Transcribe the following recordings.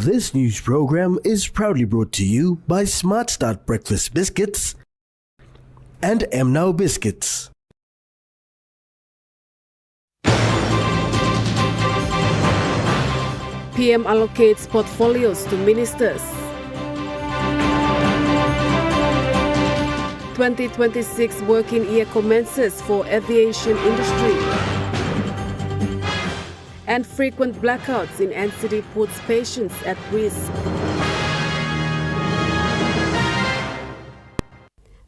This news program is proudly brought to you by Smart Start Breakfast Biscuits and Now Biscuits. PM allocates portfolios to ministers. 2026 working year commences for aviation industry. And frequent blackouts in NCD puts patients at risk.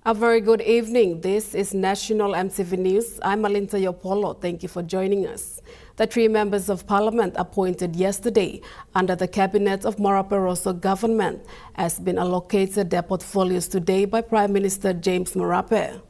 A very good evening. This is National EMTV News. I'm Alinta Yopolo. Thank you for joining us. The 3 members of parliament appointed yesterday under the cabinet of Marape Rosso government has been allocated their portfolios today by Prime Minister James Marape.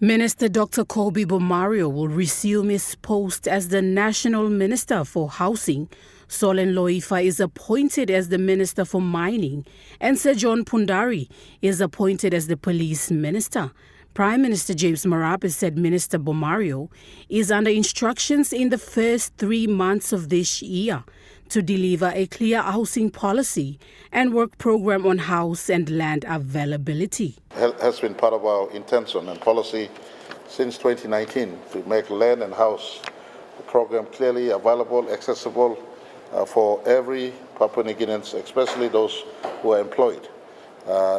Minister Dr. Kobe Bomario will resume his post as the National Minister for Housing. Solen Loifa is appointed as the Minister for Mining, and Sir John Pundari is appointed as the Police Minister. Prime Minister James Marape said Minister Bomario is under instructions in the first 3 months of this year to deliver a clear housing policy and work program on house and land availability. Has been part of our intention and policy since 2019 to make land and house program clearly available, accessible for every Papua New Guineans, especially those who are employed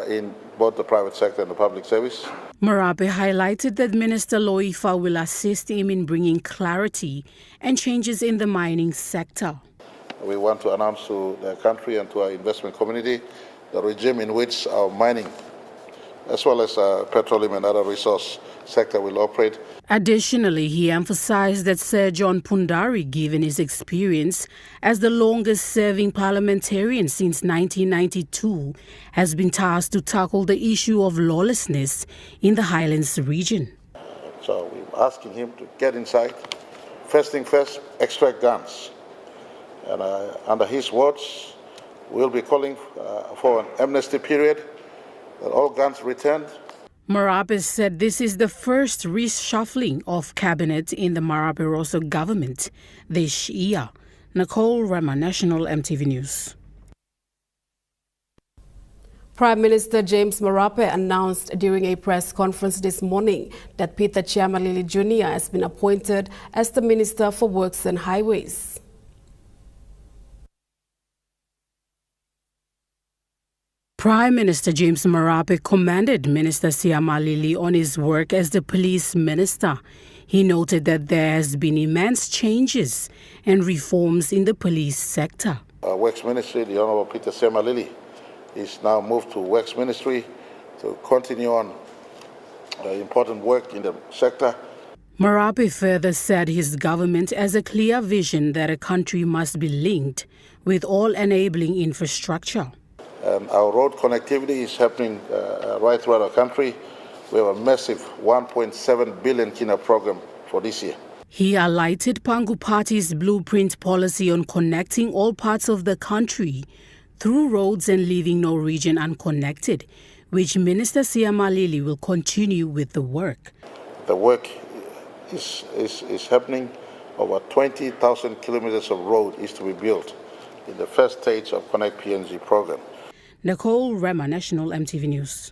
in both the private sector and the public service. Marape highlighted that Minister Loifa will assist him in bringing clarity and changes in the mining sector. We want to announce to the country and to our investment community the regime in which our mining, as well as petroleum and other resource sector, will operate. Additionally, he emphasized that Sir John Pundari, given his experience as the longest-serving parliamentarian since 1992, has been tasked to tackle the issue of lawlessness in the Highlands region. So we're asking him to get inside. First thing first, extract guns. And under his words, we'll be calling for an amnesty period, that all guns returned. Marape said this is the first reshuffling of cabinet in the Marape Rosso government this year. Nicole Rama, National EMTV News. Prime Minister James Marape announced during a press conference this morning that Peter Chiamalili Jr. has been appointed as the Minister for Works and Highways. Prime Minister James Marape commended Minister Chiamalili on his work as the police minister. He noted that there has been immense changes and reforms in the police sector. Works Ministry, the Honourable Peter Chiamalili, is now moved to Works Ministry to continue on important work in the sector. Marape further said his government has a clear vision that a country must be linked with all enabling infrastructure. Our road connectivity is happening right throughout our country. We have a massive 1.7 billion kina program for this year. He highlighted Pangu Party's blueprint policy on connecting all parts of the country through roads and leaving no region unconnected, which Minister Chiamalili will continue with the work. The work is happening. Over 20,000 kilometers of road is to be built in the first stage of Connect PNG program. Nicole Rema, National EMTV News.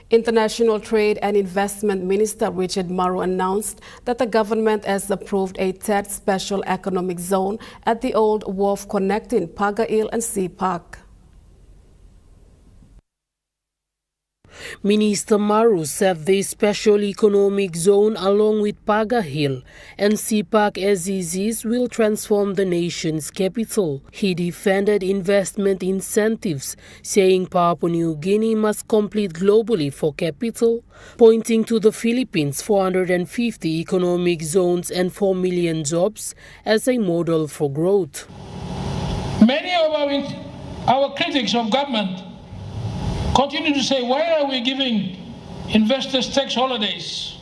International Trade and Investment Minister Richard Maru announced that the government has approved a third special economic zone at the old wharf connecting Paga-Hill and Sea Park. Minister Maru said the special economic zone along with Paga-Hill and Sea Park SEZs will transform the nation's capital. He defended investment incentives, saying Papua New Guinea must compete globally for capital, pointing to the Philippines' 450 economic zones and 4 million jobs as a model for growth. Many of our critics of government continue to say, why are we giving investors tax holidays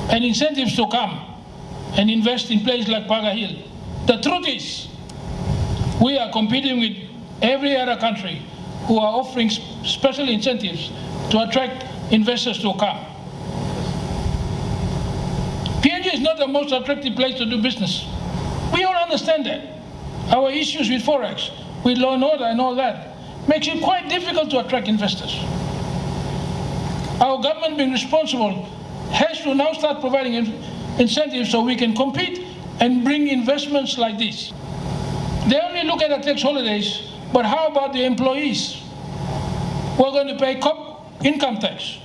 and incentives to come and invest in places like Paga-Hill? The truth is, we are competing with every other country who are offering special incentives to attract investors to come. PNG is not the most attractive place to do business. understand that. Our issues with Forex, with law and order and all that, makes it quite difficult to attract investors. Our government, being responsible, has to now start providing incentives so we can compete and bring investments like this. They only look at the tax holidays, but how about the employees who are going to pay income tax?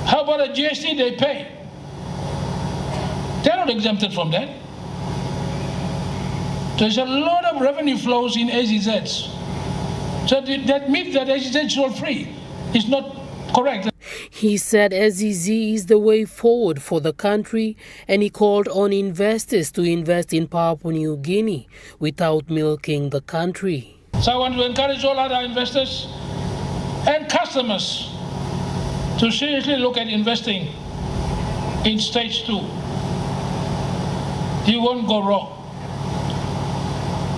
How about the GST they pay? They're not exempted from that. There's a lot of revenue flows in AZZs. So that myth that AZZ is all free is not correct. He said SEZ is the way forward for the country, and he called on investors to invest in Papua New Guinea without milking the country. So I want to encourage all other investors and customers to seriously look at investing in stage 2. You won't go wrong.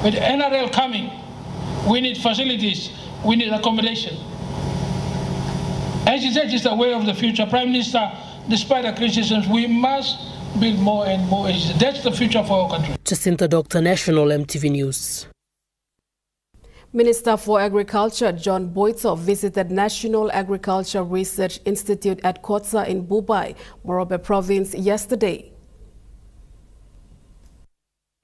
With NRL coming, we need facilities, we need accommodation. AZZ is the way of the future. Prime Minister, despite the criticisms, we must build more and more AZZ. That's the future for our country. Jacinta Doctor, National EMTV News. Minister for Agriculture John Boito visited National Agriculture Research Institute at Kotsa in Bubai, Morobe Province yesterday.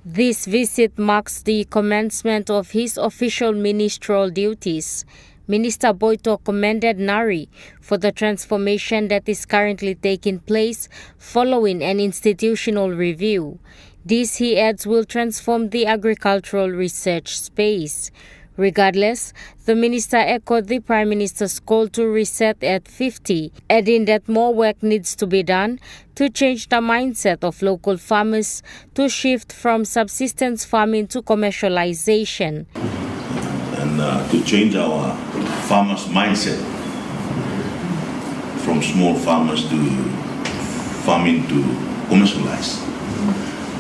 This visit marks the commencement of his official ministerial duties. Minister Boito commended NARI for the transformation that is currently taking place following an institutional review. This, he adds, will transform the agricultural research space. Regardless, the minister echoed the Prime Minister's call to reset at 50, adding that more work needs to be done to change the mindset of local farmers to shift from subsistence farming to commercialization. And to change our farmers' mindset from small farmers to farming to commercialize.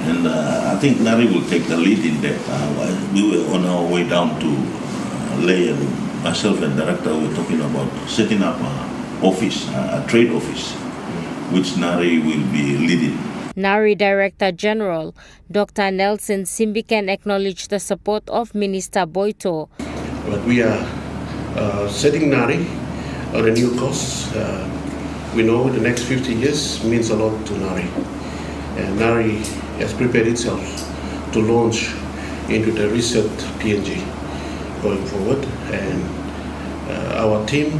And I think Nari will take the lead in that. We were on our way down to Leh, and myself and director were talking about setting up an office, a trade office, which Nari will be leading. NARI Director General Dr. Nelson Simbiken acknowledged the support of Minister Boito. But we are setting NARI on a new course. We know the next 50 years means a lot to NARI. And NARI has prepared itself to launch into the research PNG going forward. And our team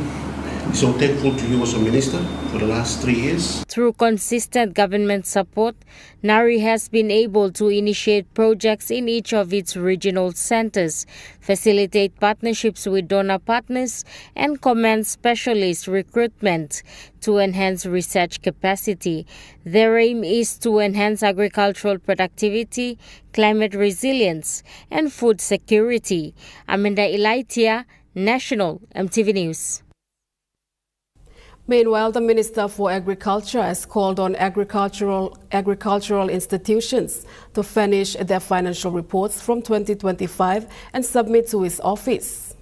is so thankful to you as a minister for the last 3 years. Through consistent government support, NARI has been able to initiate projects in each of its regional centers, facilitate partnerships with donor partners, and commence specialist recruitment to enhance research capacity. Their aim is to enhance agricultural productivity, climate resilience, and food security. Amanda Ilaitia, National EMTV News. Meanwhile, the Minister for Agriculture has called on agricultural institutions to furnish their financial reports from 2025 and submit to his office.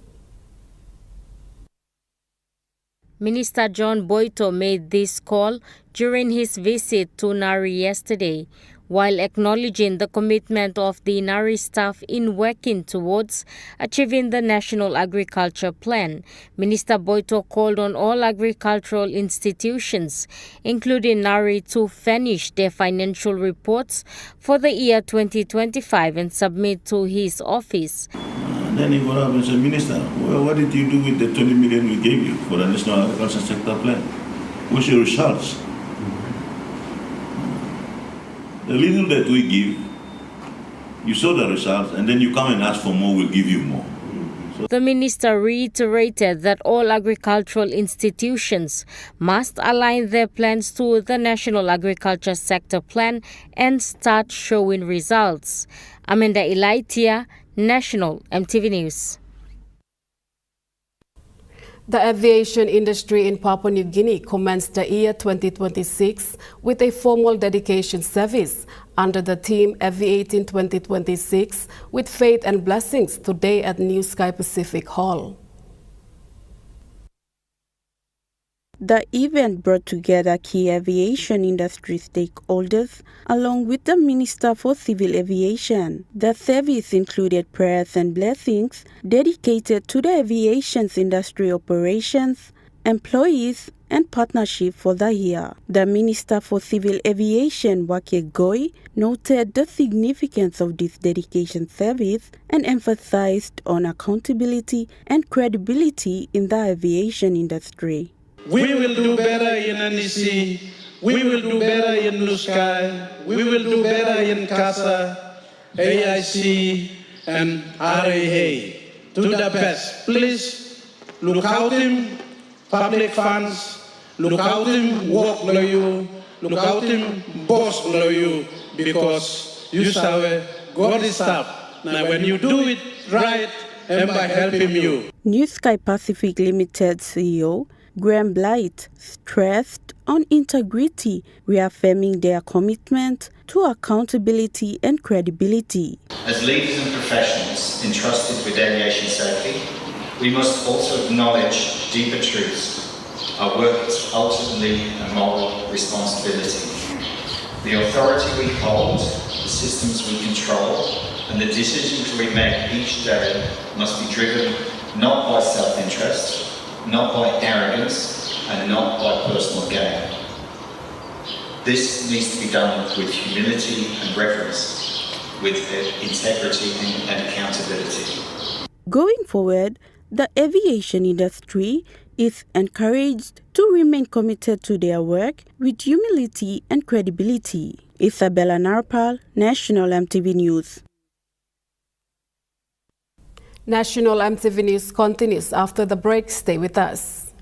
Minister John Boito made this call during his visit to NARI yesterday, while acknowledging the commitment of the NARI staff in working towards achieving the National Agriculture Plan. Minister Boito called on all agricultural institutions, including NARI, to furnish their financial reports for the year 2025 and submit to his office. Then he got up and said, Minister, well, what did you do with the 20 million we gave you for the National Agriculture Sector Plan? What's your results? The little that we give, you saw the results, and then you come and ask for more, we'll give you more. The minister reiterated that all agricultural institutions must align their plans to the National Agriculture Sector Plan and start showing results. Amanda Ilaitia, National EMTV News. The aviation industry in Papua New Guinea commenced the year 2026 with a formal dedication service under the theme Aviating 2026 with Faith and Blessings today at New Sky Pacific Hall. The event brought together key aviation industry stakeholders along with the Minister for Civil Aviation. The service included prayers and blessings dedicated to the aviation's industry operations, employees, and partnership for the year. The Minister for Civil Aviation, Wake Goi, noted the significance of this dedication service and emphasized on accountability and credibility in the aviation industry. We will do better in NEC, we will do better in Blue Sky, we will do better in CASA, AIC, and RAA. Do the best. Please look out him, public funds, look out him, work you, look out him, boss you, because you saw God is up. Now when you do it right, and by helping you. New Sky Pacific Limited CEO Graham Blight stressed on integrity, reaffirming their commitment to accountability and credibility. As leaders and professionals entrusted with aviation safety, we must also acknowledge deeper truths. Our work is ultimately a moral responsibility. The authority we hold, the systems we control, and the decisions we make each day must be driven not by self-interest, not by arrogance, and not by personal gain. This needs to be done with humility and reverence, with integrity and accountability. Going forward, the aviation industry is encouraged to remain committed to their work with humility and credibility. Isabella Narpal, National EMTV News. National EMTV News continues after the break. Stay with us.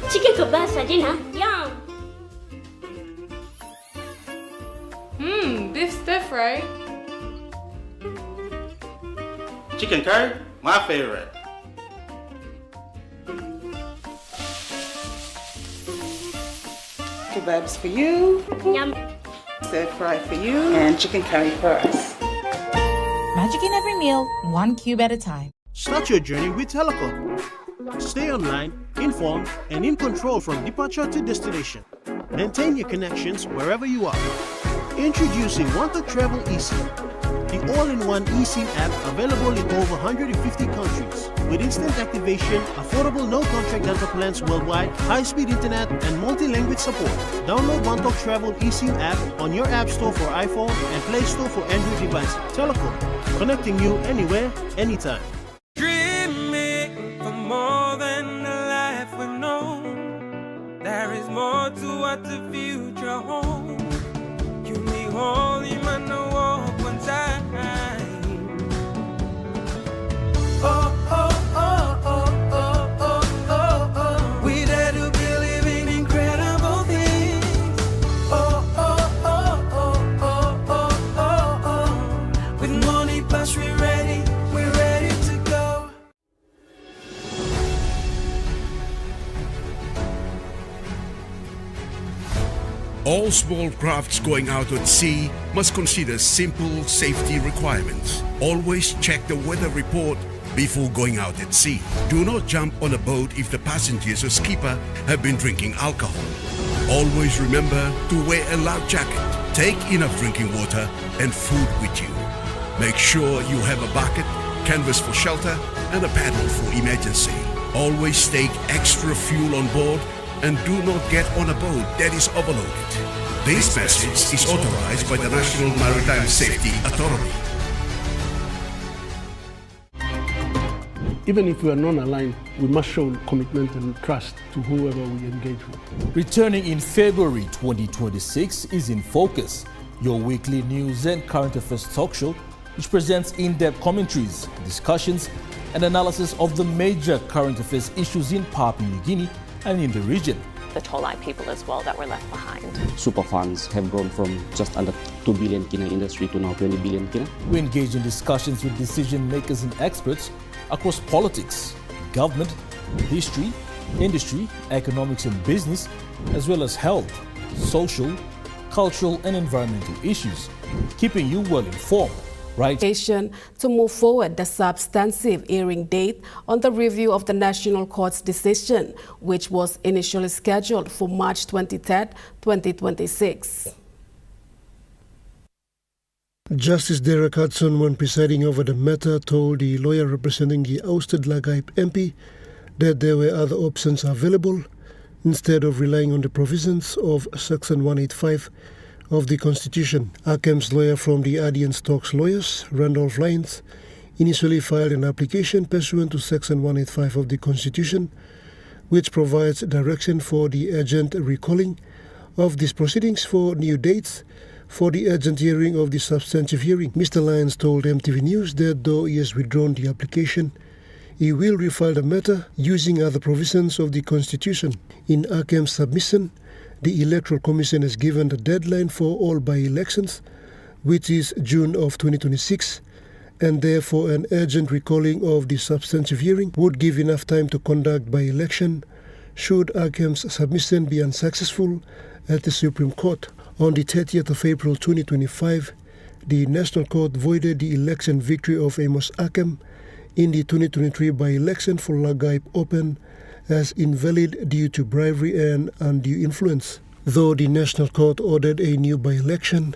Chicken kebab saja nak? Yum! Beef stir fry. Chicken curry, my favorite. Kebabs for you, Yum! stir fry for you, and chicken curry for us. Magic in every meal, one cube at a time. Start your journey with Telecom. Stay online, informed, and in control from departure to destination. Maintain your connections wherever you are. Introducing Want to Travel eSIM, the all-in-one eSIM app available in over 150 countries. With instant activation, affordable no-contract data plans worldwide, high-speed internet, and multi-language support. Download Want to Travel eSIM app on your App Store for iPhone and Play Store for Android devices. Telecom, connecting you anywhere, anytime. Dreaming for more than the life we've known. There is more to what the future holds. You may hold him on the walk one time. Oh, oh, oh, oh, oh, oh, oh, oh. We dare to believe in incredible things. Oh, oh, oh, oh, oh, oh, oh, oh. With money plus we're ready to go. All small crafts going out at sea must consider simple safety requirements. Always check the weather report before going out at sea. Do not jump on a boat if the passengers or skipper have been drinking alcohol. Always remember to wear a life jacket. Take enough drinking water and food with you. Make sure you have a bucket, canvas for shelter, and a paddle for emergency. Always take extra fuel on board and do not get on a boat that is overloaded. This message is authorized by the National Maritime Safety Authority. Even if we are non-aligned, we must show commitment and trust to whoever we engage with. Returning in February 2026 is In Focus, your weekly news and current affairs talk show, which presents in-depth commentaries, discussions, and analysis of the major current affairs issues in Papua New Guinea and in the region. The Tolai people as well that were left behind. Super funds have grown from just under 2 billion kina industry to now 20 billion kina. We engage in discussions with decision makers and experts across politics, government, history, industry, economics and business, as well as health, social, cultural and environmental issues, keeping you well informed. Right. To move forward the substantive hearing date on the review of the National Court's decision, which was initially scheduled for March 23, 2026. Justice Derek Hudson, when presiding over the matter, told the lawyer representing the ousted Lagaip MP that there were other options available instead of relying on the provisions of Section 185 of the Constitution. Akem's lawyer from the Addy and Stokes lawyers, Randolph Lyons, initially filed an application pursuant to Section 185 of the Constitution, which provides direction for the urgent recalling of these proceedings for new dates for the urgent hearing of the substantive hearing. Mr. Lyons told MTV News that though he has withdrawn the application, he will refile the matter using other provisions of the Constitution. In Akem's submission, the Electoral Commission has given the deadline for all by-elections, which is June of 2026, and therefore an urgent recalling of the substantive hearing would give enough time to conduct by-election should Akem's submission be unsuccessful at the Supreme Court. On the 30th of April 2025, the National Court voided the election victory of Amos Akem in the 2023 by-election for Lagaip Open as invalid due to bribery and undue influence. Though the National Court ordered a new by-election,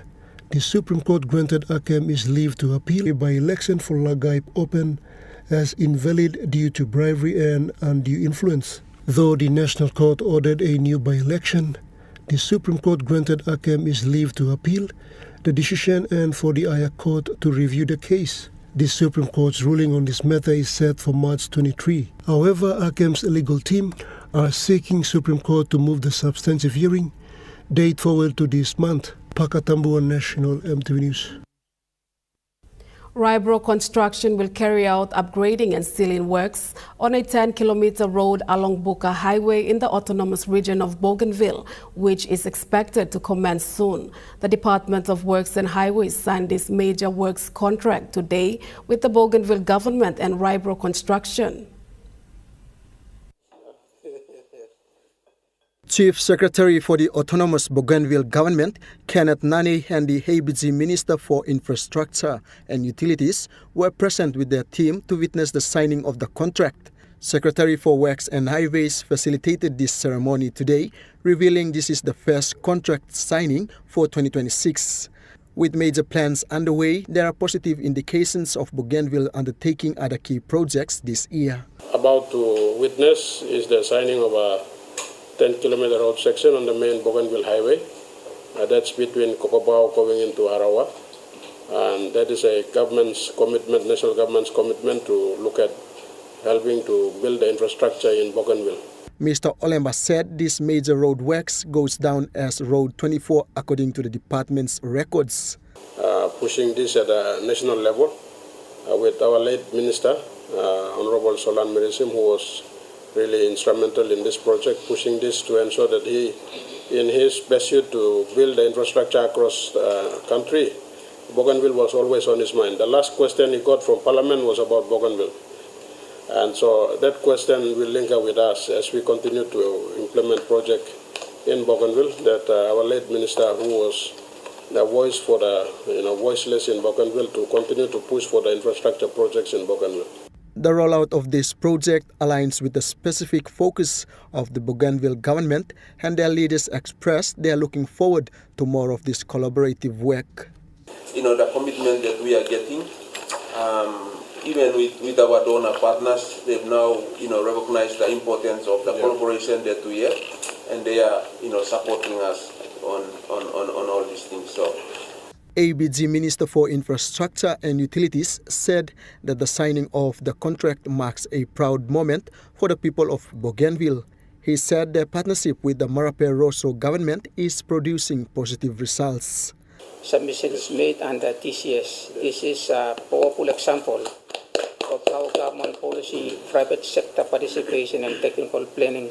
the Supreme Court granted Akem his leave to appeal a by-election for Lagaip Open as invalid due to bribery and undue influence. Though the National Court ordered a new by-election, the Supreme Court granted Akem his leave to appeal the decision and for the Higher Court to review the case. The Supreme Court's ruling on this matter is set for March 23. However, Akem's legal team are seeking Supreme Court to move the substantive hearing date forward to this month. Pakatambuan National, MTV News. Rybro Construction will carry out upgrading and sealing works on a 10-kilometer road along Buka Highway in the autonomous region of Bougainville, which is expected to commence soon. The Department of Works and Highways signed this major works contract today with the Bougainville government and Rybro Construction. Chief Secretary for the Autonomous Bougainville Government, Kenneth Nani, and the ABG Minister for Infrastructure and Utilities were present with their team to witness the signing of the contract. Secretary for Works and Highways facilitated this ceremony today, revealing this is the first contract signing for 2026. With major plans underway, there are positive indications of Bougainville undertaking other key projects this year. About to witness is the signing of a 10-kilometer road section on the main Bougainville Highway. That's between Kokobao going into Arawa. And that is a government's commitment, national government's commitment to look at helping to build the infrastructure in Bougainville. Mr. Olemba said this major road works goes down as Road 24 according to the department's records. Pushing this at a national level with our late minister, Honorable Solan Merisim, who was really instrumental in this project, pushing this to ensure that he, in his pursuit to build the infrastructure across the country, Bougainville was always on his mind. The last question he got from Parliament was about Bougainville. And so that question will link up with us as we continue to implement project in Bougainville, that our late minister, who was the voice for the voiceless in Bougainville, to continue to push for the infrastructure projects in Bougainville. The rollout of this project aligns with the specific focus of the Bougainville government, and their leaders expressed they are looking forward to more of this collaborative work. The commitment that we are getting, even with our donor partners, they've now recognized the importance of the collaboration that we have, and they are supporting us on all these things. So. ABG Minister for Infrastructure and Utilities said that the signing of the contract marks a proud moment for the people of Bougainville. He said their partnership with the Marape Rosso government is producing positive results. Submissions made under TCS. This is a powerful example of how government policy, private sector participation and technical planning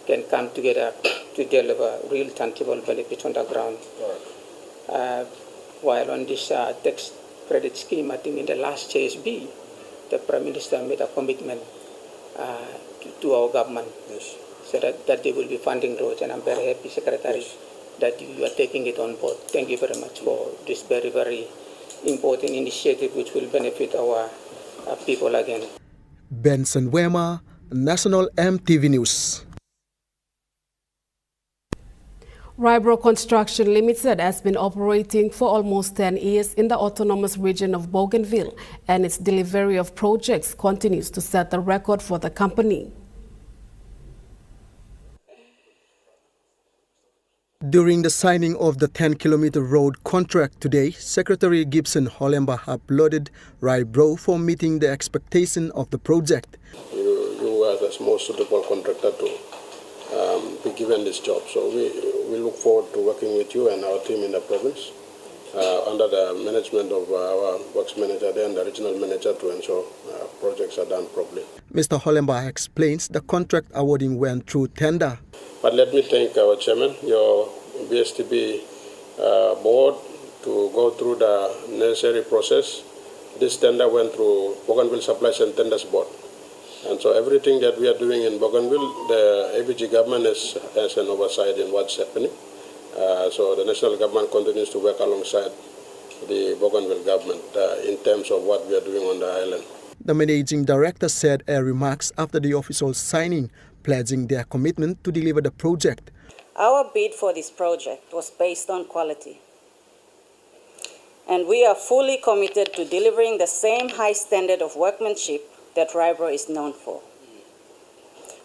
can come together to deliver real tangible benefits on the ground. While on this tax credit scheme, I think in the last JSB, the Prime Minister made a commitment to our government, so that they will be funding roads, and I'm very happy, Secretary, that you are taking it on board. Thank you very much for this very, very important initiative which will benefit our people again. Benson Wema, National EMTV News. Rybro Construction Limited has been operating for almost 10 years in the autonomous region of Bougainville, and its delivery of projects continues to set the record for the company. During the signing of the 10-kilometer road contract today, Secretary Gibson Holemba applauded Rybro for meeting the expectation of the project. You are the most suitable contractor to be given this job. So we look forward to working with you and our team in the province under the management of our works manager there and the regional manager to ensure projects are done properly. Mr. Holemba explains the contract awarding went through tender. But let me thank our chairman, your BSTB board to go through the necessary process. This tender went through Bougainville Supplies and Tenders Board. And so everything that we are doing in Bougainville, the ABG government has an oversight in what's happening. So the national government continues to work alongside the Bougainville government in terms of what we are doing on the island. The managing director said remarks after the official signing, pledging their commitment to deliver the project. Our bid for this project was based on quality, and we are fully committed to delivering the same high standard of workmanship that Rybro is known for.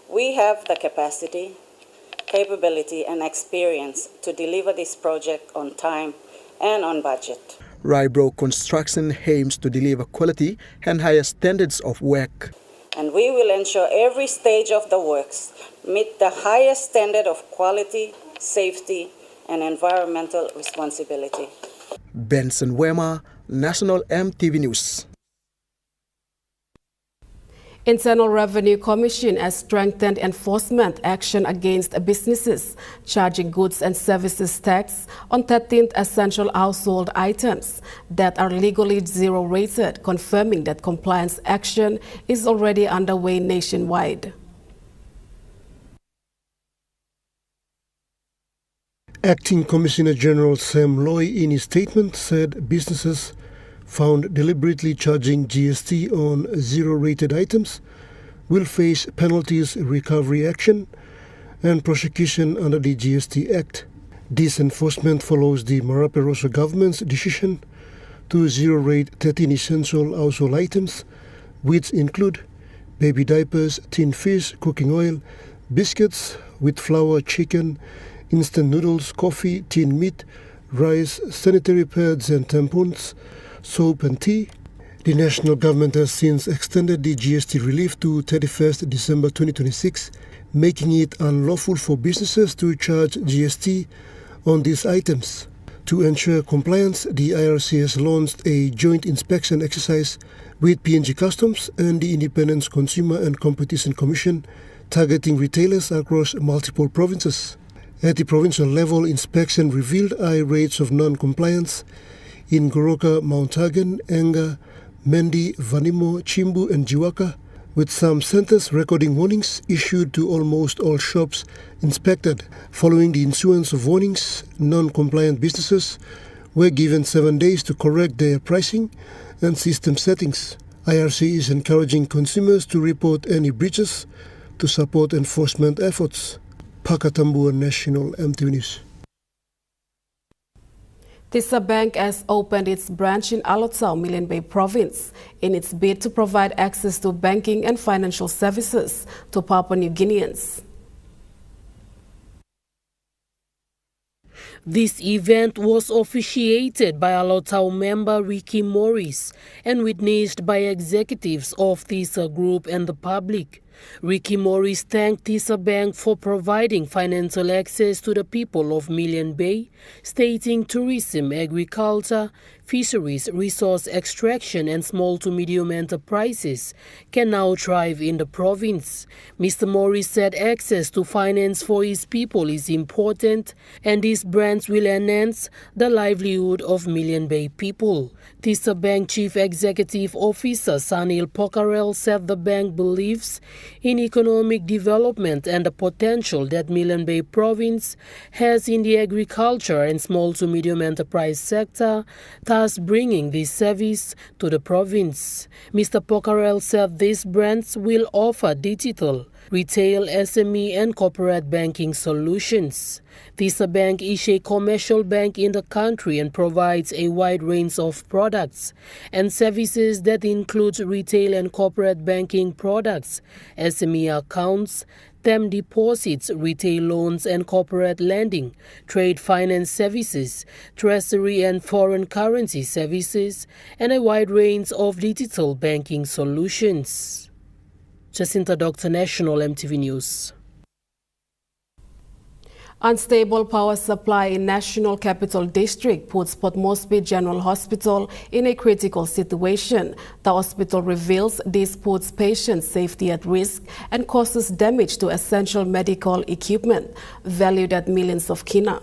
We have the capacity, capability, and experience to deliver this project on time and on budget. Rybro Construction aims to deliver quality and higher standards of work. And we will ensure every stage of the works meet the highest standard of quality, safety, and environmental responsibility. Benson Wema, National EMTV News. Internal Revenue Commission has strengthened enforcement action against businesses charging goods and services tax on 13th essential household items that are legally zero-rated, confirming that compliance action is already underway nationwide. Acting Commissioner General Sam Loy in his statement said businesses found deliberately charging GST on zero-rated items will face penalties, recovery action, and prosecution under the GST Act. This enforcement follows the Marape Rosso government's decision to zero-rate 13 essential household items, which include baby diapers, tin fish, cooking oil, biscuits, wheat flour, chicken, instant noodles, coffee, tin meat, rice, sanitary pads and tampons, soap and tea. The national government has since extended the GST relief to 31st December 2026, making it unlawful for businesses to charge GST on these items. To ensure compliance, the IRC has launched a joint inspection exercise with PNG Customs and the Independent Consumer and Competition Commission, targeting retailers across multiple provinces. At the provincial level, inspection revealed high rates of non-compliance in Goroka, Mount Hagen, Enga, Mendi, Vanimo, Chimbu and Jiwaka, with some centers recording warnings issued to almost all shops inspected. Following the issuance of warnings, non-compliant businesses were given 7 days to correct their pricing and system settings. IRC is encouraging consumers to report any breaches to support enforcement efforts. Pakatambua National EMTV News. Tisa Bank has opened its branch in Alotau, Milne Bay Province, in its bid to provide access to banking and financial services to Papua New Guineans. This event was officiated by Alotau member Ricky Morris and witnessed by executives of Tisa Group and the public. Ricky Morris thanked Tisa Bank for providing financial access to the people of Milne Bay, stating tourism, agriculture, fisheries, resource extraction and small to medium enterprises can now thrive in the province. Mr. Morris said access to finance for his people is important and this branch will enhance the livelihood of Milne Bay people. Tisa Bank Chief Executive Officer Sanil Pokarel said the bank believes in economic development and the potential that Milne Bay Province has in the agriculture and small to medium enterprise sector, thus bringing this service to the province. Mr. Poccarel said these brands will offer digital, retail, SME and corporate banking solutions. Visa Bank is a commercial bank in the country and provides a wide range of products and services that includes retail and corporate banking products, SME accounts, term deposits, retail loans and corporate lending, trade finance services, treasury and foreign currency services, and a wide range of digital banking solutions. Jacinta Doctor, National EMTV News. Unstable power supply in National Capital District puts Port Moresby General Hospital in a critical situation. The hospital reveals this puts patient safety at risk and causes damage to essential medical equipment valued at millions of kina.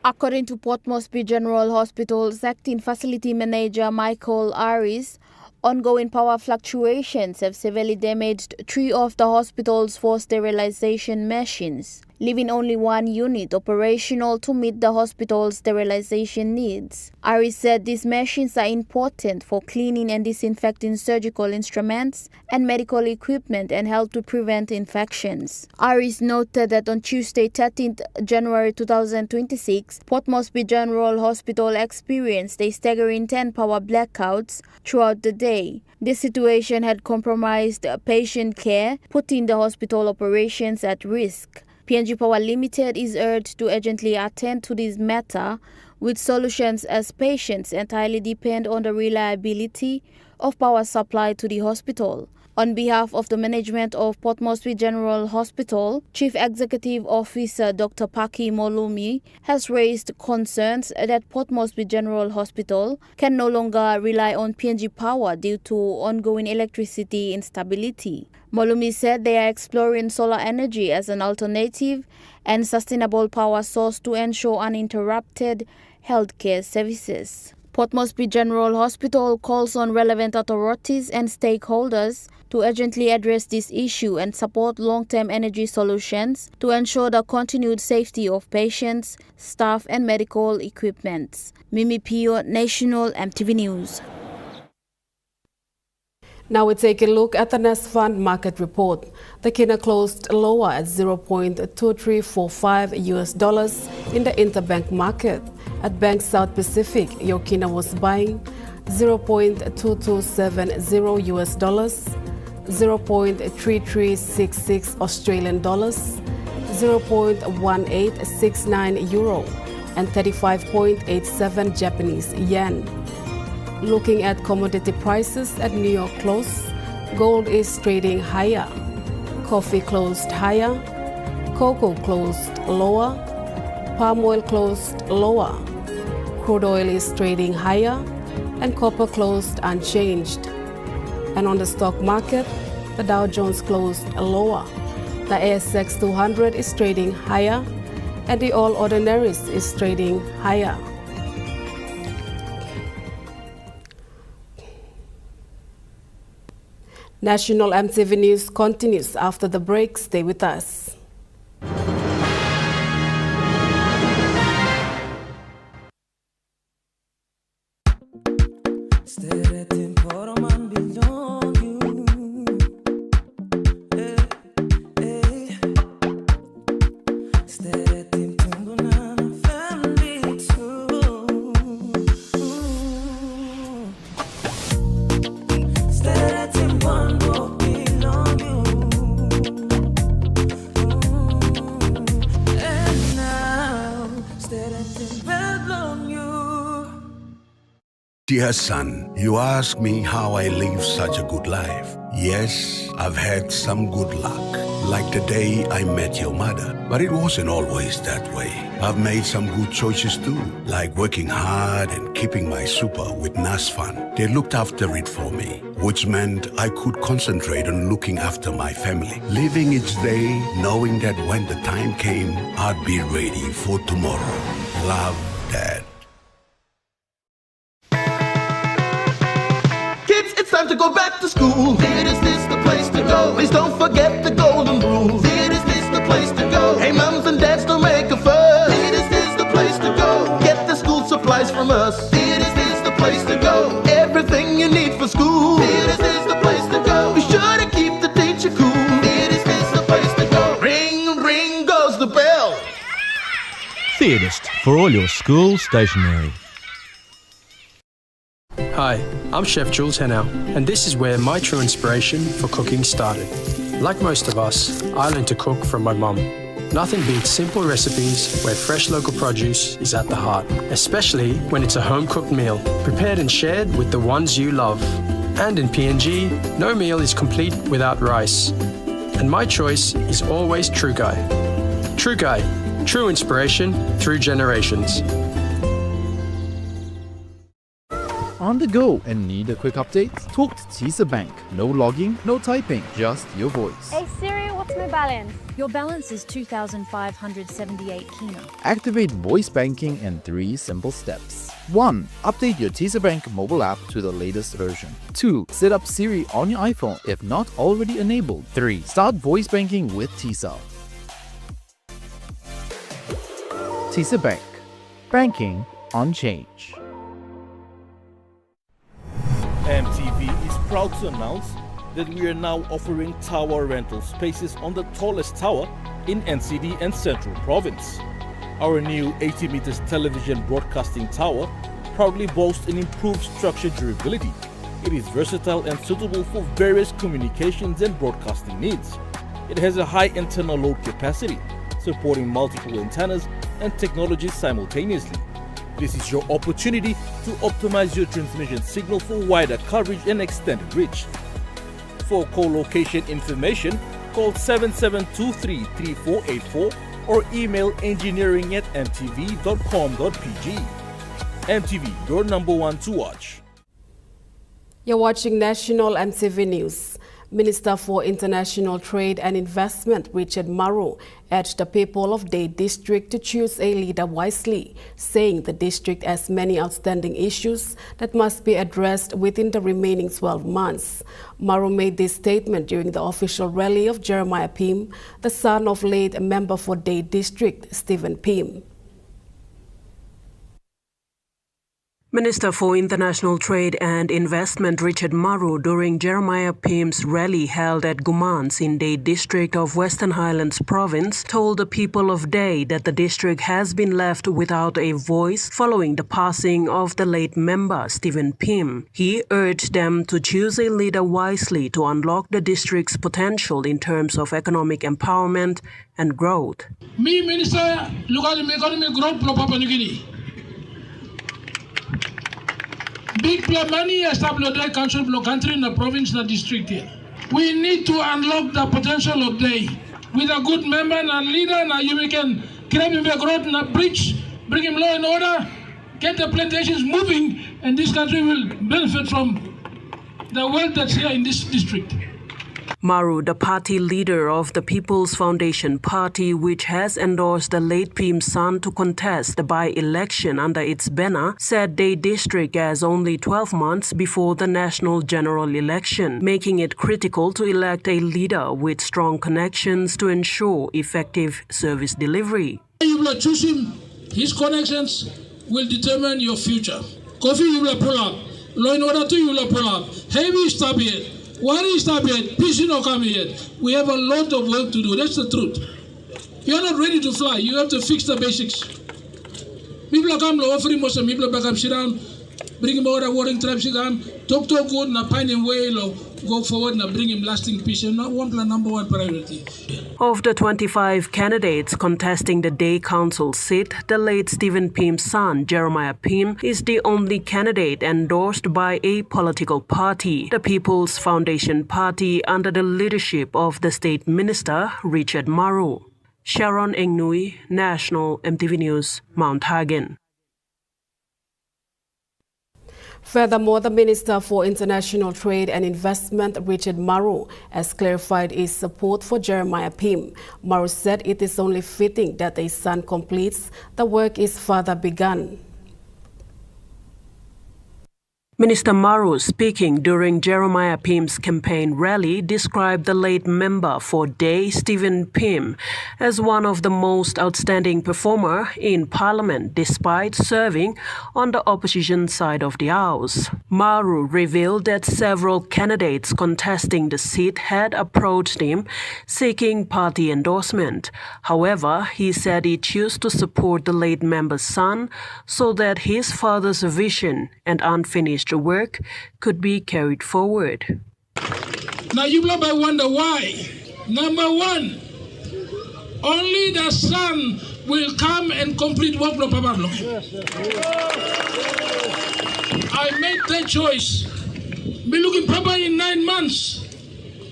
According to Port Moresby General Hospital's acting facility manager Michael Aris, ongoing power fluctuations have severely damaged 3 of the hospital's 4 sterilization machines, leaving only 1 unit operational to meet the hospital's sterilization needs. Ari said these machines are important for cleaning and disinfecting surgical instruments and medical equipment and help to prevent infections. Aris noted that on Tuesday, 13th January 2026, Port Moresby General Hospital experienced a staggering 10 power blackouts throughout the day. This situation had compromised patient care, putting the hospital operations at risk. PNG Power Limited is urged to urgently attend to this matter with solutions as patients entirely depend on the reliability of power supply to the hospital. On behalf of the management of Port Moresby General Hospital, Chief Executive Officer Dr. Paki Molumi has raised concerns that Port Moresby General Hospital can no longer rely on PNG power due to ongoing electricity instability. Molumi said they are exploring solar energy as an alternative and sustainable power source to ensure uninterrupted healthcare services. Port Moresby General Hospital calls on relevant authorities and stakeholders to urgently address this issue and support long-term energy solutions to ensure the continued safety of patients, staff and medical equipment. Mimi Pio, National EMTV News. Now we take a look at the Nest Fund market report. The kina closed lower at $0.2345 in the interbank market. At Bank South Pacific, your kina was buying $0.2270 $0.3366 Australian dollars, €0.1869 euro, and 35.87 Japanese yen. Looking at commodity prices at New York close, gold is trading higher, coffee closed higher, cocoa closed lower, palm oil closed lower, crude oil is trading higher, and copper closed unchanged. And on the stock market, the Dow Jones closed lower, the ASX 200 is trading higher, and the All Ordinaries is trading higher. National EMTV News continues after the break. Stay with us. Dear son, you ask me how I live such a good life. Yes, I've had some good luck, like the day I met your mother. But it wasn't always that way. I've made some good choices too, like working hard and keeping my super with NASFAN. They looked after it for me, which meant I could concentrate on looking after my family. Living each day, knowing that when the time came, I'd be ready for tomorrow. Love, Dad. It's time to go back to school. Theater's this the place to go. Please don't forget the golden rule. Theater's this the place to go. Hey mums and dads, don't make a fuss. Theater's this the place to go. Get the school supplies from us. Theater's this the place to go. Everything you need for school. Theater's this the place to go. Be sure to keep the teacher cool. Theater's this the place to go. Ring, ring goes the bell. Theatist for all your school stationery. Hi, I'm Chef Jules Henow, and this is where my true inspiration for cooking started. Like most of us, I learned to cook from my mum. Nothing beats simple recipes where fresh local produce is at the heart, especially when it's a home-cooked meal, prepared and shared with the ones you love. And in PNG, no meal is complete without rice. And my choice is always True Guy. True Guy, true inspiration through generations. On the go and need a quick update? Talk to TISA Bank. No logging, no typing, just your voice. Hey Siri, what's my balance? Your balance is 2,578 kina. Activate voice banking in 3 simple steps. 1. Update your TISA Bank mobile app to the latest version. 2. Set up Siri on your iPhone if not already enabled. 3. Start voice banking with TISA. TISA Bank. Banking on change. EMTV is proud to announce that we are now offering tower rental spaces on the tallest tower in NCD and Central Province. Our new 80 meters television broadcasting tower proudly boasts an improved structure durability. It is versatile and suitable for various communications and broadcasting needs. It has a high internal load capacity, supporting multiple antennas and technologies simultaneously. This is your opportunity to optimize your transmission signal for wider coverage and extended reach. For co-location information, call 7723-3484 or email engineering@mtv.com.pg. MTV, your number one to watch. You're watching National MTV News. Minister for International Trade and Investment Richard Marrow urged the people of Day District to choose a leader wisely, saying the district has many outstanding issues that must be addressed within the remaining 12 months. Marrow made this statement during the official rally of Jeremiah Pim, the son of late member for Day District Stephen Pim. Minister for International Trade and Investment Richard Marrow during Jeremiah Pim's rally held at Gumans in Day District of Western Highlands Province told the people of Day that the district has been left without a voice following the passing of the late member Stephen Pim. He urged them to choose a leader wisely to unlock the district's potential in terms of economic empowerment and growth. Me, Minister, look at the economic growth for Papua New Guinea. Big money established the country in the province and the district here. We need to unlock the potential of Day with a good member and a leader, and you can create him a growth and a bridge, bring him law and order, get the plantations moving, and this country will benefit from the wealth that's here in this district. Marrow, the party leader of the People's Foundation Party, which has endorsed the late Pim's son to contest the by-election under its banner, said Day District has only 12 months before the national general election, making it critical to elect a leader with strong connections to ensure effective service delivery. You will choose him. His connections will determine your future. Coffee you will pull up. Law and order too you will pull up. Heavy stop here. Why is that yet? Peace not coming yet. We have a lot of work to do. That's the truth. You're not ready to fly. You have to fix the basics. People come offering most of people back up, sit down, bring him over warring tribes, sit down, talk good, na pine him way, go forward and bring him lasting peace. And not one plan, number one priority. Of the 25 candidates contesting the Day Council seat, the late Stephen Pim's son, Jeremiah Pim, is the only candidate endorsed by a political party, the People's Foundation Party, under the leadership of the State Minister, Richard Marrow. Sharon Engnui, National MTV News, Mount Hagen. Furthermore, the Minister for International Trade and Investment, Richard Marrow, has clarified his support for Jeremiah Pim. Marrow said it is only fitting that his son completes the work his father began. Minister Maru, speaking during Jeremiah Pim's campaign rally, described the late member for Day, Stephen Pim, as one of the most outstanding performer in Parliament despite serving on the opposition side of the House. Maru revealed that several candidates contesting the seat had approached him seeking party endorsement. However, he said he chose to support the late member's son so that his father's vision and unfinished work could be carried forward. Now you may wonder why. Number one, only the son will come and complete work. I made that choice. Me looking Papa in 9 months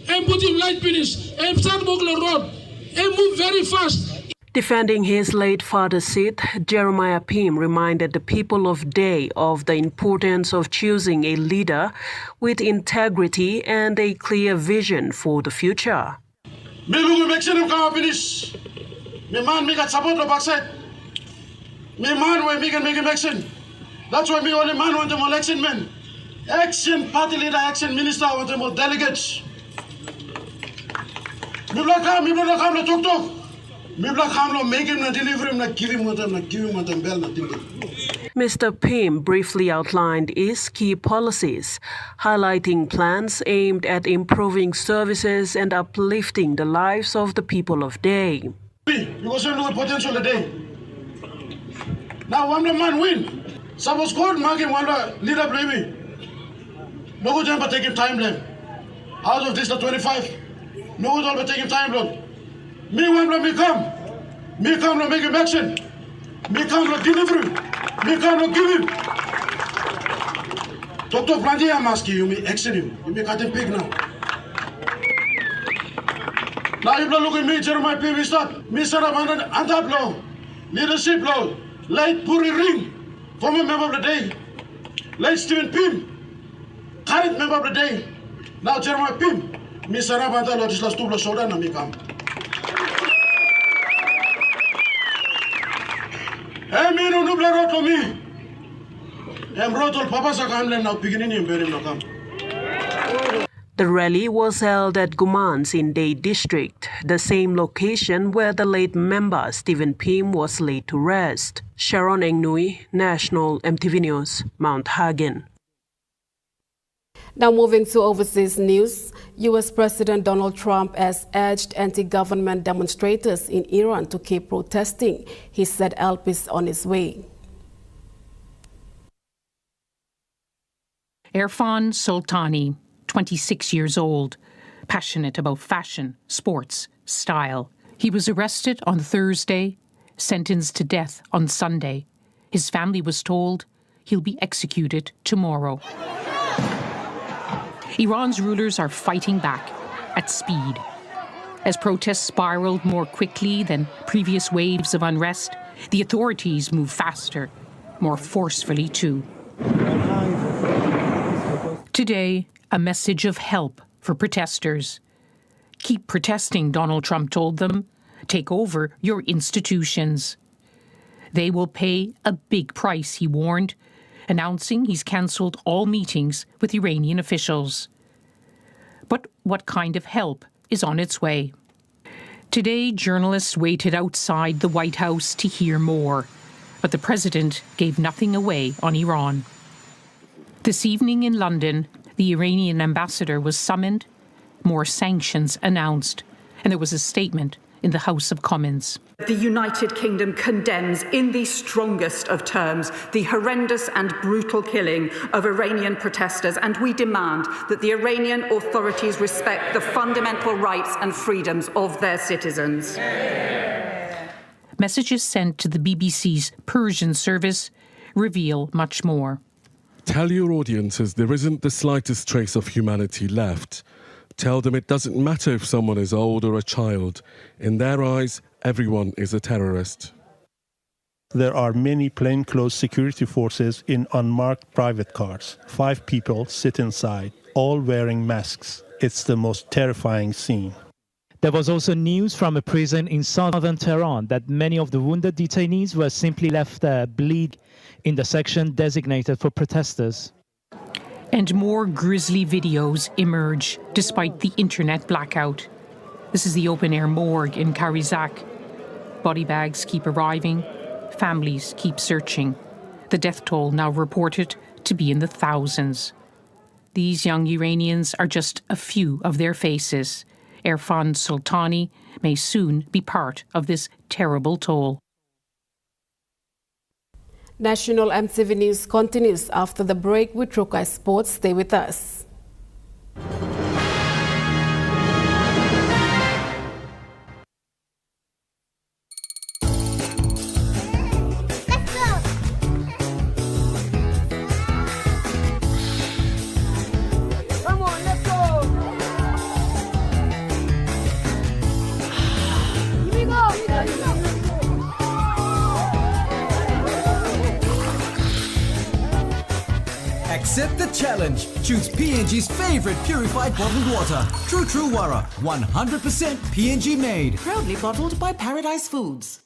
and put him light finish and start work the road and move very fast. Defending his late father's seat, Jeremiah Pim reminded the people of Day of the importance of choosing a leader with integrity and a clear vision for the future. Me look make sure come finish. Me man me got support the backside. Me man we make action. That's why me only man want them election men. Action party leader, action minister want them delegates. Me block come the talk. Mr. Pim briefly outlined his key policies, highlighting plans aimed at improving services and uplifting the lives of the people of Day. Because you know potential today. Now one man win. Suppose God marking one leader blame me. No good time for taking time blame. Out of this the 25. No good time for taking time blame. Me want to come to make him action. Me come to deliver him. Me come to give him. Dr. Planty, I'm asking you, me action him. You make him big now. Now you look at me, Jeremiah P. We start. Me set up under top law, leadership law, late Puri Ring, former member of the day, late Stephen Pim, current member of the day. Now Jeremiah Pim, me set up under law, this last 2 shoulder, and me come. Me no nubla road to me. Road to Papa Sakamle now beginning in Berim Nakam. The rally was held at Gumans in Day District, the same location where the late member Stephen Pim was laid to rest. Sharon Engnui, National EMTV News, Mount Hagen. Now moving to overseas news, U.S. President Donald Trump has urged anti-government demonstrators in Iran to keep protesting. He said help is on its way. Irfan Soltani, 26 years old, passionate about fashion, sports, style. He was arrested on Thursday, sentenced to death on Sunday. His family was told he'll be executed tomorrow. Iran's rulers are fighting back at speed. As protests spiraled more quickly than previous waves of unrest, the authorities move faster, more forcefully too. Today, a message of help for protesters. Keep protesting, Donald Trump told them. Take over your institutions. They will pay a big price, he warned, announcing he's cancelled all meetings with Iranian officials. But what kind of help is on its way? Today, journalists waited outside the White House to hear more, but the president gave nothing away on Iran. This evening in London, the Iranian ambassador was summoned, more sanctions announced, and there was a statement in the House of Commons. The United Kingdom condemns in the strongest of terms the horrendous and brutal killing of Iranian protesters, and we demand that the Iranian authorities respect the fundamental rights and freedoms of their citizens. Messages sent to the BBC's Persian service reveal much more. Tell your audiences there isn't the slightest trace of humanity left. Tell them it doesn't matter if someone is old or a child. In their eyes, everyone is a terrorist. There are many plainclothes security forces in unmarked private cars. 5 people sit inside, all wearing masks. It's the most terrifying scene. There was also news from a prison in southern Tehran that many of the wounded detainees were simply left bleed in the section designated for protesters. And more grisly videos emerge despite the internet blackout. This is the open-air morgue in Karizak. Body bags keep arriving. Families keep searching. The death toll now reported to be in the thousands. These young Iranians are just a few of their faces. Erfan Sultani may soon be part of this terrible toll. National EMTV News continues after the break with Trokai Sports. Stay with us. Accept the challenge. Choose PNG's favorite purified bottled water. True Wara, 100% PNG made. Proudly bottled by Paradise Foods.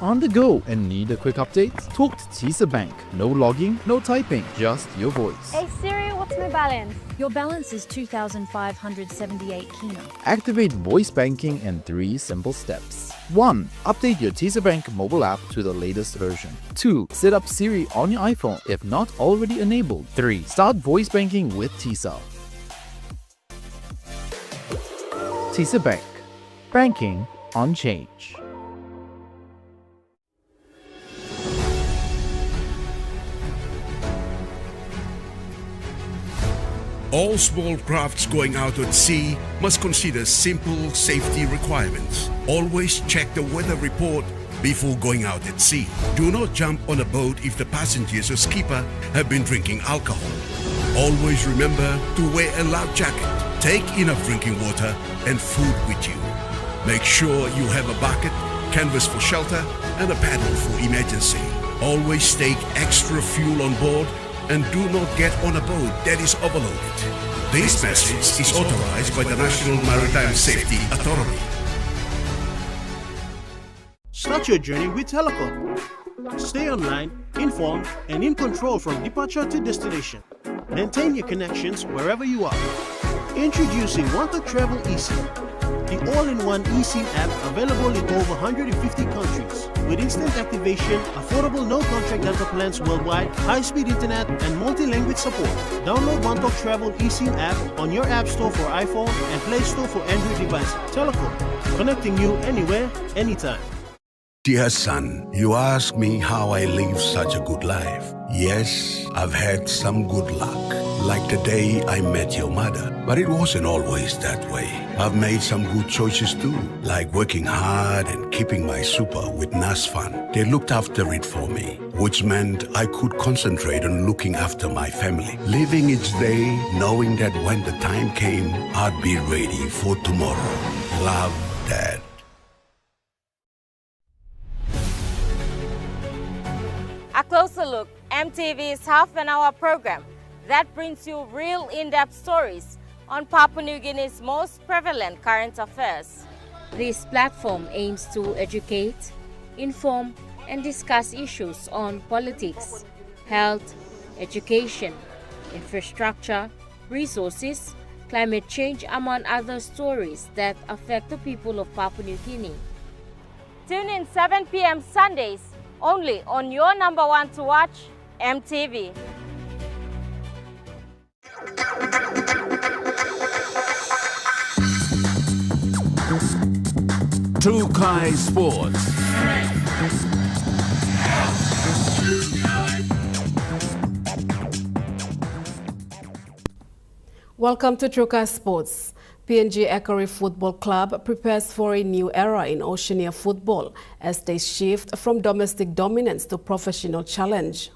On the go and need a quick update? Talk to TISA Bank. No logging, no typing, just your voice. Hey Siri, what's my balance? Your balance is 2,578 kina. Activate voice banking in 3 simple steps. 1. Update your TISA Bank mobile app to the latest version. 2. Set up Siri on your iPhone if not already enabled. 3. Start voice banking with TISA. TISA Bank. Banking on change. All small crafts going out at sea must consider simple safety requirements. Always check the weather report before going out at sea. Do not jump on a boat if the passengers or skipper have been drinking alcohol. Always remember to wear a life jacket. Take enough drinking water and food with you. Make sure you have a bucket, canvas for shelter, and a paddle for emergency. Always take extra fuel on board and do not get on a boat that is overloaded. This message is authorized by the National Maritime Safety Authority. Start your journey with Telecom. Stay online, informed, and in control from departure to destination. Maintain your connections wherever you are. Introducing Want to Travel eSIM, the all-in-one eSIM app available in over 150 countries. With instant activation, affordable no-contract data plans worldwide, high-speed internet, and multi-language support. Download Want to Travel eSIM app on your App Store for iPhone and Play Store for Android devices. Telecom, connecting you anywhere, anytime. Dear son, you ask me how I live such a good life. Yes, I've had some good luck, like the day I met your mother. But it wasn't always that way. I've made some good choices too, like working hard and keeping my super with NASFAN. They looked after it for me, which meant I could concentrate on looking after my family. Living each day, knowing that when the time came, I'd be ready for tomorrow. Love, Dad. A closer look, EMTV's half-an-hour program that brings you real in-depth stories on Papua New Guinea's most prevalent current affairs. This platform aims to educate, inform, and discuss issues on politics, health, education, infrastructure, resources, climate change, among other stories that affect the people of Papua New Guinea. Tune in 7 p.m. Sundays only on your number one to watch, EMTV. Trokai Sports. Welcome to Trokai Sports. PNG Ekari Football Club prepares for a new era in Oceania football as they shift from domestic dominance to professional challenge.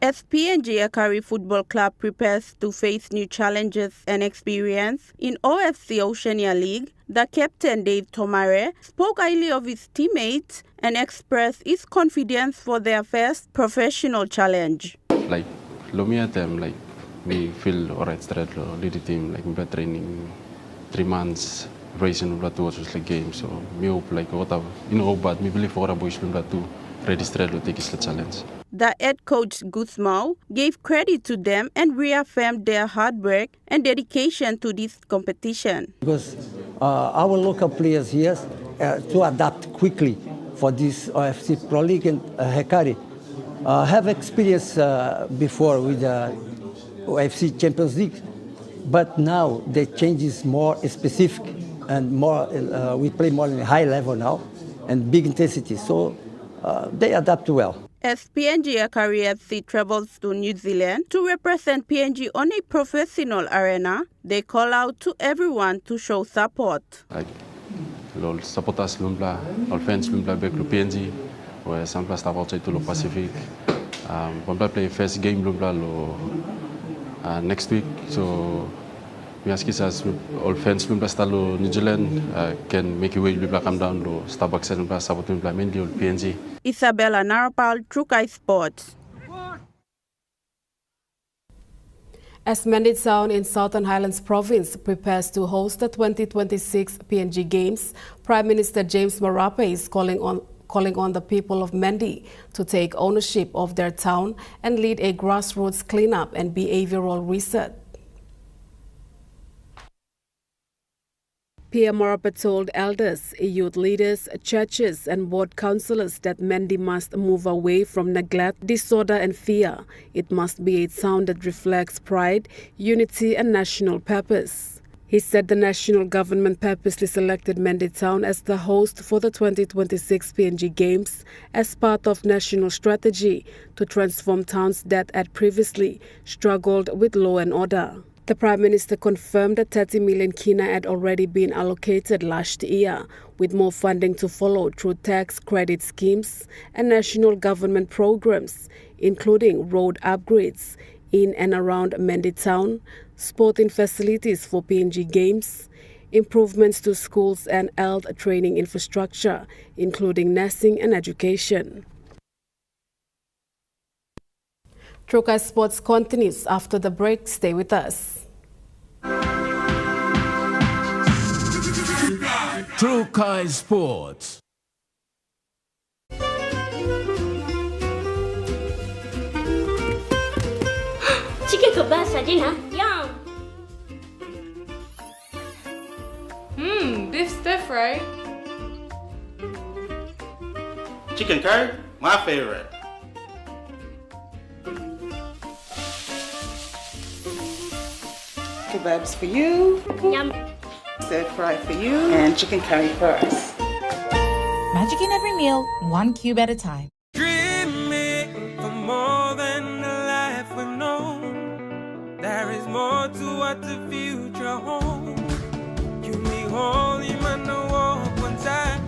As PNG Ekari Football Club prepares to face new challenges and experience in OFC Oceania League, the captain Dave Tomare spoke highly of his teammates and expressed his confidence for their first professional challenge. Like, Lumia them, like, we feel alright straight lead the team, like we training 3 months, racing towards the game. So we hope like what you know, but we believe for our boys to register to take the challenge. The head coach Guzmao gave credit to them and reaffirmed their hard work and dedication to this competition. Because our local players here to adapt quickly for this OFC Pro League and Hekari have experience before with the OFC Champions League, but now the change is more specific and more. We play more in high level now and big intensity, so they adapt well. As PNG Hekari FC travels to New Zealand to represent PNG on a professional arena, they call out to everyone to show support. Like, all supporters lumbla, all fans lumbla back to PNG, where some players start outside to the Pacific. One play first game lumbla next week, so we ask us all fans lumbla stalo New Zealand can make a way lumbla come down to Starbucks and lumbla support lumbla mainly all PNG. Isabella Narapal, Trukai Sports. As Manditown in Southern Highlands Province prepares to host the 2026 PNG Games, Prime Minister James Marape is calling on the people of Mendi to take ownership of their town and lead a grassroots cleanup and behavioral reset. PM Marape told elders, youth leaders, churches and ward councillors that Mendi must move away from neglect, disorder and fear. It must be a town that reflects pride, unity and national purpose. He said the national government purposely selected Manditown as the host for the 2026 PNG Games as part of national strategy to transform towns that had previously struggled with law and order. The Prime Minister confirmed that 30 million kina had already been allocated last year, with more funding to follow through tax credit schemes and national government programs, including road upgrades in and around Manditown, sporting facilities for PNG Games, improvements to schools and health training infrastructure, including nursing and education. Trukai Sports continues after the break. Stay with us. Trukai Sports. Chicken kebab saja na? Yum. Beef stir fry. Chicken curry, my favorite. Kebabs for you. Yum. Stir fry for you. And chicken curry for us. Magic in every meal, one cube at a time. Dreaming for more than the life we've known. There is more to what the future holds. You make holy man no walk one time.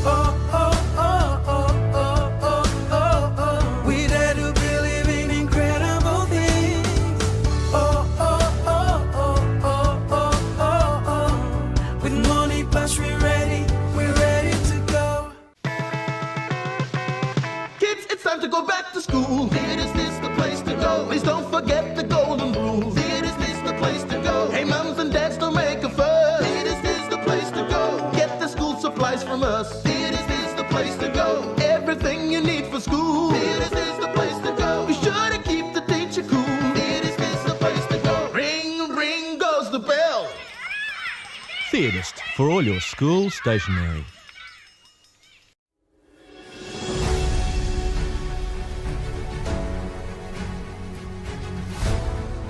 Oh, oh, oh, oh, oh, oh, oh, oh. We dare to believe in incredible things. Oh, oh, oh, oh, oh, oh, oh, oh. With money plus we're ready to go. Kids, it's time to go back to school. Is this the place to go? Please don't forget the golden rule. Is this the place to go? Hey, moms and dads, don't make a fuss. Is this the place to go? Get the school supplies from us. Is this the place to go? Everything you need for school. Is this the place to go? Be sure to keep the teacher cool. Is this the place to go? Ring, ring goes the bell. Theodist, for all your school stationery.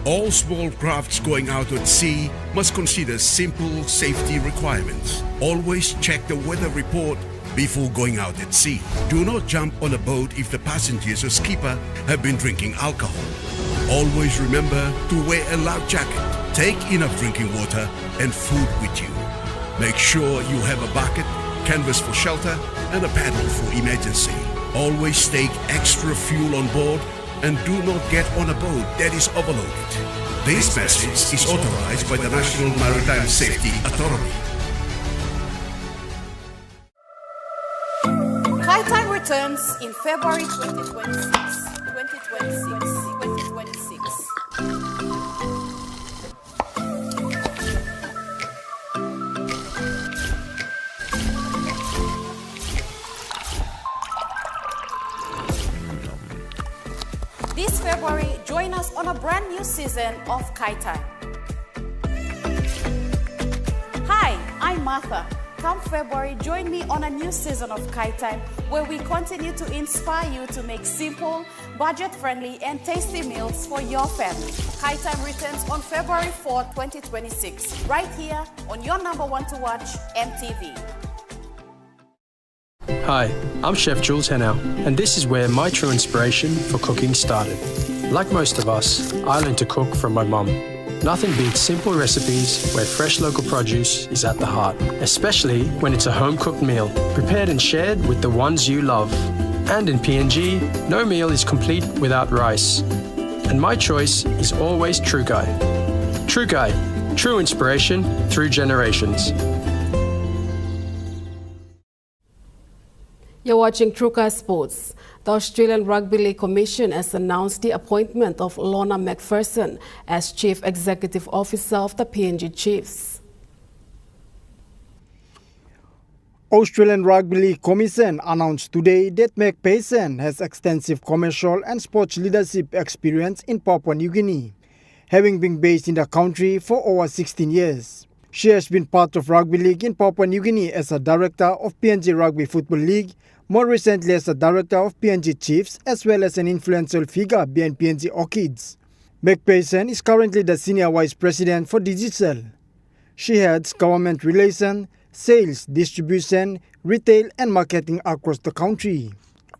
All small crafts going out at sea must consider simple safety requirements. Always check the weather report before going out at sea. Do not jump on a boat if the passengers or skipper have been drinking alcohol. Always remember to wear a life jacket. Take enough drinking water and food with you. Make sure you have a bucket, canvas for shelter, and a paddle for emergency. Always take extra fuel on board and do not get on a boat that is overloaded. This message is authorized by the National Maritime Safety Authority. High Time returns in February 2026. 2026. February, join us on a brand new season of Kaitai. Hi, I'm Martha. Come February, join me on a new season of Kaitai, where we continue to inspire you to make simple, budget-friendly, and tasty meals for your family. Kaitai returns on February 4, 2026, right here on your number one to watch, EMTV. Hi, I'm Chef Jules Henao, and this is where my true inspiration for cooking started. Like most of us, I learned to cook from my mum. Nothing beats simple recipes where fresh local produce is at the heart, especially when it's a home-cooked meal, prepared and shared with the ones you love. And in PNG, no meal is complete without rice. And my choice is always Trukai. Trukai, true inspiration through generations. You're watching Trukai Sports. The Australian Rugby League Commission has announced the appointment of Lorna McPherson as Chief Executive Officer of the PNG Chiefs. Australian Rugby League Commission announced today that McPherson has extensive commercial and sports leadership experience in Papua New Guinea, having been based in the country for over 16 years. She has been part of Rugby League in Papua New Guinea as a director of PNG Rugby Football League, more recently as a director of PNG Chiefs, as well as an influential figure behind PNG Orchids. McPherson is currently the Senior Vice President for Digital. She heads government relations, sales, distribution, retail and marketing across the country.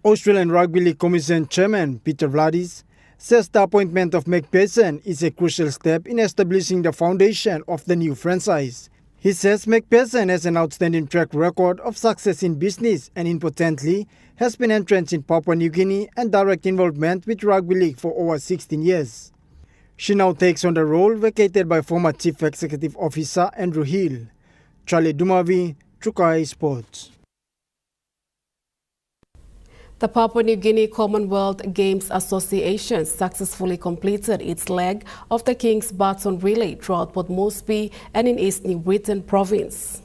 Australian Rugby League Commission Chairman Peter Vladis says the appointment of McPherson is a crucial step in establishing the foundation of the new franchise. He says McPherson has an outstanding track record of success in business and importantly has been entrenched in Papua New Guinea and direct involvement with Rugby League for over 16 years. She now takes on the role vacated by former Chief Executive Officer Andrew Hill. Charlie Dumavi, Trukai Sports. The Papua New Guinea Commonwealth Games Association successfully completed its leg of the King's Baton Relay throughout Port Moresby and in East New Britain Province.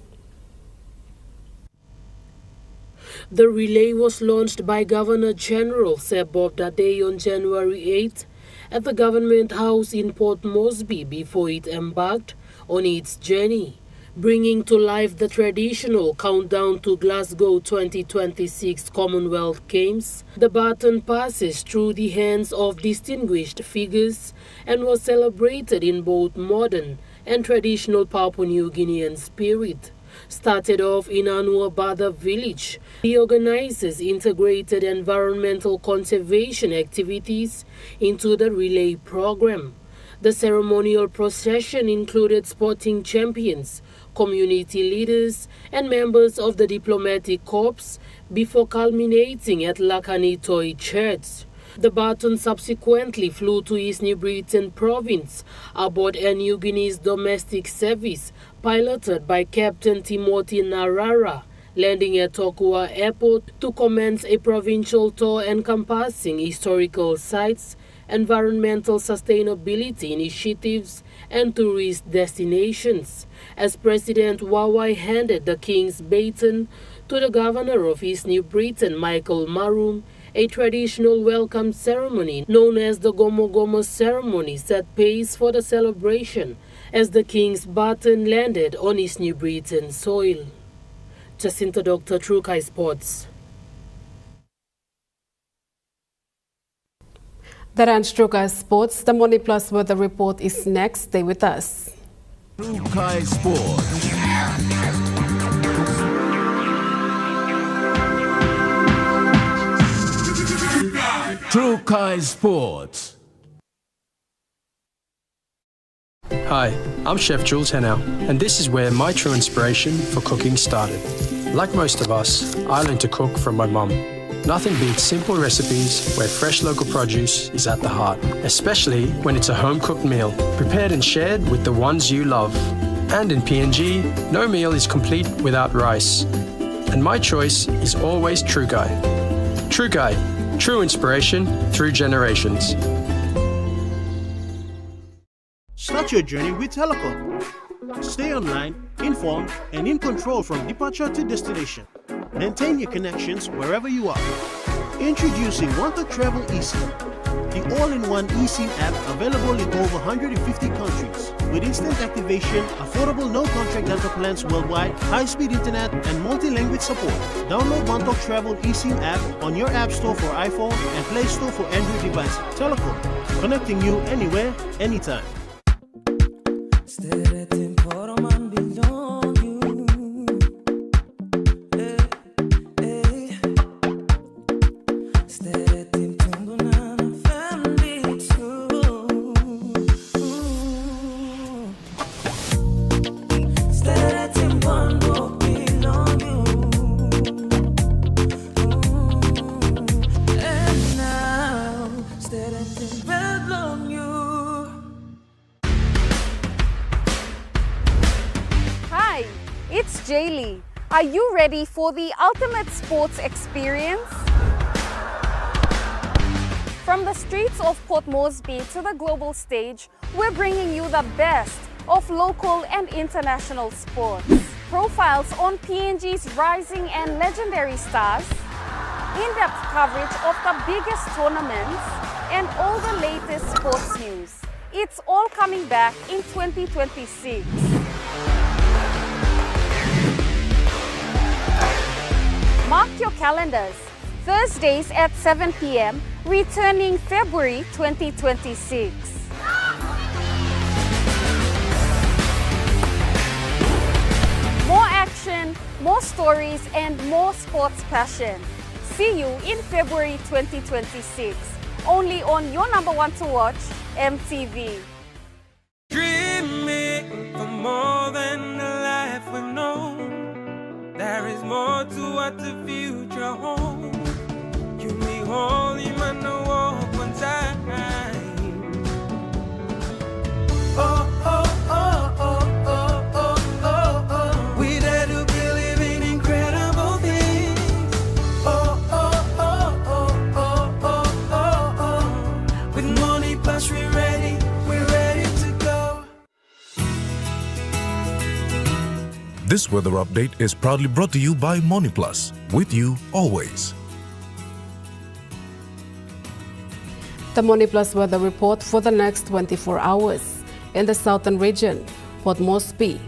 The relay was launched by Governor-General Sir Bob Dadei on January 8 at the Government House in Port Moresby before it embarked on its journey, bringing to life the traditional countdown to Glasgow 2026 Commonwealth Games. The baton passes through the hands of distinguished figures and was celebrated in both modern and traditional Papua New Guinean spirit. Started off in Anua Bada village, the organizers integrated environmental conservation activities into the relay program. The ceremonial procession included sporting champions, community leaders and members of the diplomatic corps before culminating at Lakanitoi Church. The baton subsequently flew to East New Britain Province aboard Air New Guinea's domestic service piloted by Captain Timothy Narara, landing at Tokua Airport to commence a provincial tour encompassing historical sites, environmental sustainability initiatives and tourist destinations, as President Wawai handed the King's baton to the Governor of East New Britain, Michael Marum. A traditional welcome ceremony known as the Gomo Gomo ceremony set pace for the celebration as the King's baton landed on East New Britain soil. Jacinta Dr. Trukai Sports. That ends Trukai Sports. The Money Plus weather report is next. Stay with us. Trukai Sports. Trukai Sports. Hi, I'm Chef Jules Henao, and this is where my true inspiration for cooking started. Like most of us, I learned to cook from my mum. Nothing beats simple recipes where fresh local produce is at the heart, especially when it's a home-cooked meal, prepared and shared with the ones you love. And in PNG, no meal is complete without rice. And my choice is always Trukai. Trukai, true inspiration through generations. Start your journey with Telecom. Stay online, informed, and in control from departure to destination. Maintain your connections wherever you are. Introducing Want to Travel Easy. the all-in-one eSIM app available in over 150 countries. With instant activation, affordable no-contract data plans worldwide, high-speed internet, and multi-language support. Download Montauk Travel eSIM app on your App Store for iPhone and Play Store for Android devices. Telecom, connecting you anywhere, anytime. Hi, it's Jaylee. Are you ready for the ultimate sports experience? From the streets of Port Moresby to the global stage, we're bringing you the best of local and international sports. Profiles on PNG's rising and legendary stars, in-depth coverage of the biggest tournaments, and all the latest sports news. It's all coming back in 2026. Mark your calendars. Thursdays at 7 p.m., returning February 2026. More action, more stories, and more sports passion. See you in February 2026. Only on your number one to watch, EMTV. Dreaming for more than the life we've known. There is more to what the future holds. You may hold him and walk one time. Oh, oh, oh, oh, oh, oh, oh, oh. We dare to believe in incredible things. Oh, oh, oh, oh, oh, oh, oh, oh. With money plus we're ready to go. This weather update is proudly brought to you by Money Plus, with you always. The Money Plus weather report for the next 24 hours. In the southern region, Port Moresby,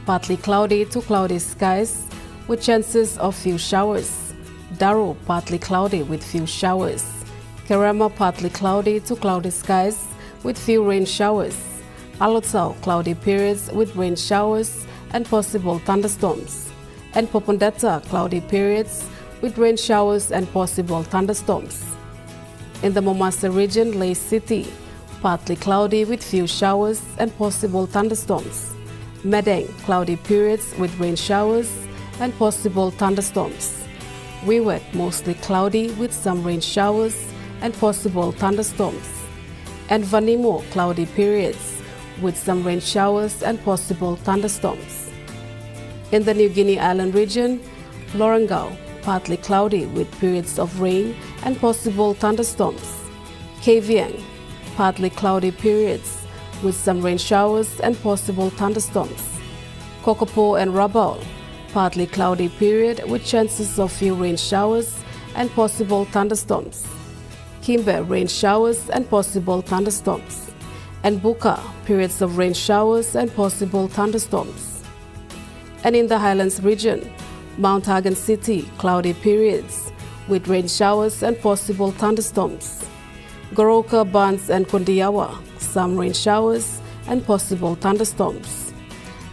partly cloudy to cloudy skies with chances of few showers. Darrow, partly cloudy with few showers. Kerema, partly cloudy to cloudy skies with few rain showers. Alotau, cloudy periods with rain showers and possible thunderstorms. And Popondetta, cloudy periods with rain showers and possible thunderstorms. In the Momasa region, Lay City, partly cloudy with few showers and possible thunderstorms. Medang, cloudy periods with rain showers and possible thunderstorms. Wewak, mostly cloudy with some rain showers and possible thunderstorms. And Vanimo, cloudy periods with some rain showers and possible thunderstorms. In the New Guinea Island region, Lorengau, partly cloudy with periods of rain and possible thunderstorms. Kavieng, partly cloudy periods with some rain showers and possible thunderstorms. Kokopo and Rabaul, partly cloudy period with chances of few rain showers and possible thunderstorms. Kimbe, rain showers and possible thunderstorms. And Buka, periods of rain showers and possible thunderstorms. And in the Highlands region, Mount Hagen City, cloudy periods with rain showers and possible thunderstorms. Goroka, Barnes and Kondiawa, some rain showers and possible thunderstorms.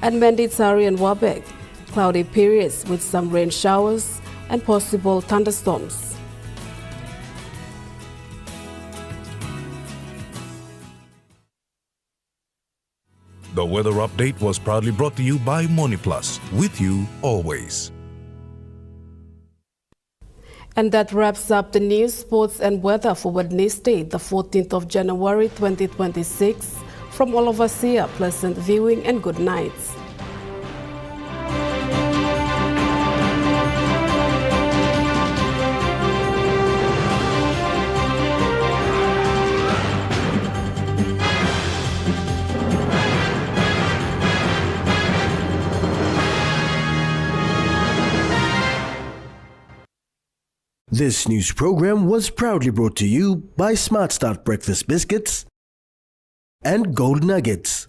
And Menditsari and Wabek, cloudy periods with some rain showers and possible thunderstorms. The weather update was proudly brought to you by Money Plus, with you always. And that wraps up the news, sports and weather for Wednesday, the 14th of January 2026. From all of us here, pleasant viewing and good night. This news program was proudly brought to you by Smart Start Breakfast Biscuits and Gold Nuggets.